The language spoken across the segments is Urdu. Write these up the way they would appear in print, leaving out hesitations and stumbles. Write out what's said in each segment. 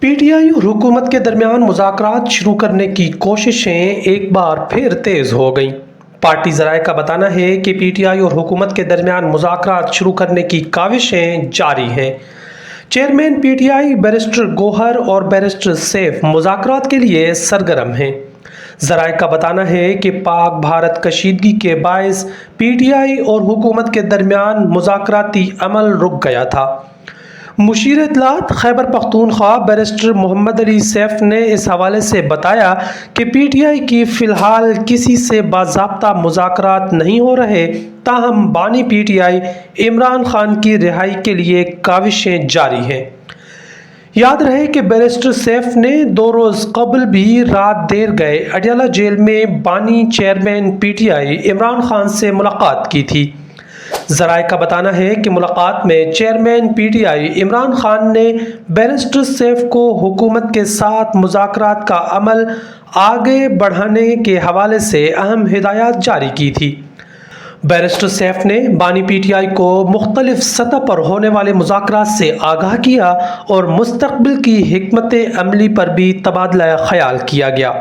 پی ٹی آئی اور حکومت کے درمیان مذاکرات شروع کرنے کی کوششیں ایک بار پھر تیز ہو گئیں۔ پارٹی ذرائع کا بتانا ہے کہ پی ٹی آئی اور حکومت کے درمیان مذاکرات شروع کرنے کی کاوشیں جاری ہیں۔ Chairman P T I barrister Gohar اور بیرسٹر سیف مذاکرات کے لیے سرگرم ہیں۔ ذرائع کا بتانا ہے کہ پاک بھارت کشیدگی کے باعث پی ٹی آئی اور حکومت کے درمیان مذاکراتی عمل رک گیا تھا۔ مشیر اطلاعات خیبر پختونخوا بیرسٹر محمد علی سیف نے اس حوالے سے بتایا کہ پی ٹی آئی کی فی الحال کسی سے باضابطہ مذاکرات نہیں ہو رہے، تاہم بانی پی ٹی آئی عمران خان کی رہائی کے لیے کاوشیں جاری ہیں۔ یاد رہے کہ بیرسٹر سیف نے 2 روز قبل بھی رات دیر گئے اڈیالہ جیل میں بانی چیئرمین پی ٹی آئی عمران خان سے ملاقات کی تھی۔ ذرائع کا بتانا ہے کہ ملاقات میں چیئرمین پی ٹی آئی عمران خان نے بیرسٹر سیف کو حکومت کے ساتھ مذاکرات کا عمل آگے بڑھانے کے حوالے سے اہم ہدایات جاری کی تھی۔ بیرسٹر سیف نے بانی پی ٹی آئی کو مختلف سطح پر ہونے والے مذاکرات سے آگاہ کیا اور مستقبل کی حکمت عملی پر بھی تبادلہ خیال کیا گیا۔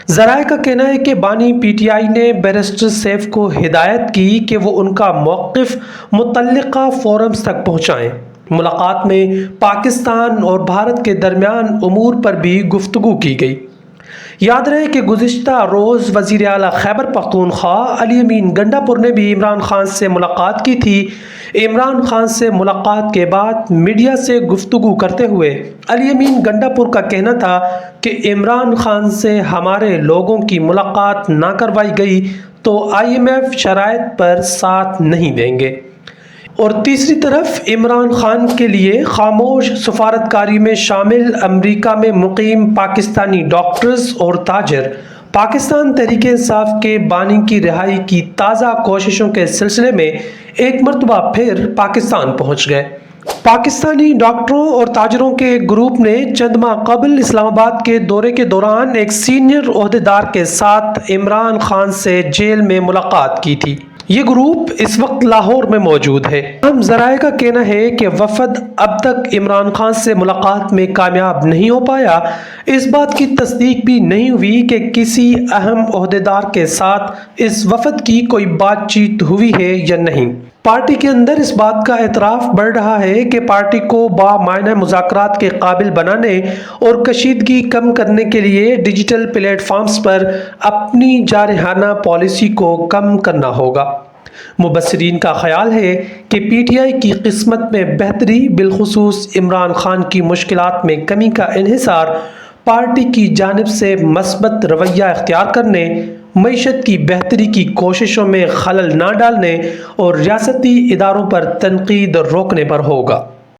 ذرائع کا کہنا ہے کہ بانی پی ٹی آئی نے بیرسٹر سیف کو ہدایت کی کہ وہ ان کا موقف متعلقہ فورمز تک پہنچائیں۔ ملاقات میں پاکستان اور بھارت کے درمیان امور پر بھی گفتگو کی گئی۔ یاد رہے کہ گزشتہ روز وزیر اعلیٰ خیبر پختونخوا علی امین گنڈا پور نے بھی عمران خان سے ملاقات کی تھی۔ عمران خان سے ملاقات کے بعد میڈیا سے گفتگو کرتے ہوئے علی امین گنڈا پور کا کہنا تھا کہ عمران خان سے ہمارے لوگوں کی ملاقات نہ کروائی گئی تو IMF شرائط پر ساتھ نہیں دیں گے۔ اور تیسری طرف عمران خان کے لیے خاموش سفارتکاری میں شامل امریکہ میں مقیم پاکستانی ڈاکٹرز اور تاجر پاکستان تحریک انصاف کے بانی کی رہائی کی تازہ کوششوں کے سلسلے میں ایک مرتبہ پھر پاکستان پہنچ گئے۔ پاکستانی ڈاکٹروں اور تاجروں کے گروپ نے چند ماہ قبل اسلام آباد کے دورے کے دوران ایک سینئر عہدیدار کے ساتھ عمران خان سے جیل میں ملاقات کی تھی۔ یہ گروپ اس وقت لاہور میں موجود ہے۔ ہم ذرائع کا کہنا ہے کہ وفد اب تک عمران خان سے ملاقات میں کامیاب نہیں ہو پایا۔ اس بات کی تصدیق بھی نہیں ہوئی کہ کسی اہم عہدیدار کے ساتھ اس وفد کی کوئی بات چیت ہوئی ہے یا نہیں۔ پارٹی کے اندر اس بات کا اعتراف بڑھ رہا ہے کہ پارٹی کو بامعنی مذاکرات کے قابل بنانے اور کشیدگی کم کرنے کے لیے ڈیجیٹل پلیٹ فارمز پر اپنی جارحانہ پالیسی کو کم کرنا ہوگا۔ مبصرین کا خیال ہے کہ پی ٹی آئی کی قسمت میں بہتری، بالخصوص عمران خان کی مشکلات میں کمی کا انحصار پارٹی کی جانب سے مثبت رویہ اختیار کرنے، معیشت کی بہتری کی کوششوں میں خلل نہ ڈالنے اور ریاستی اداروں پر تنقید روکنے پر ہوگا۔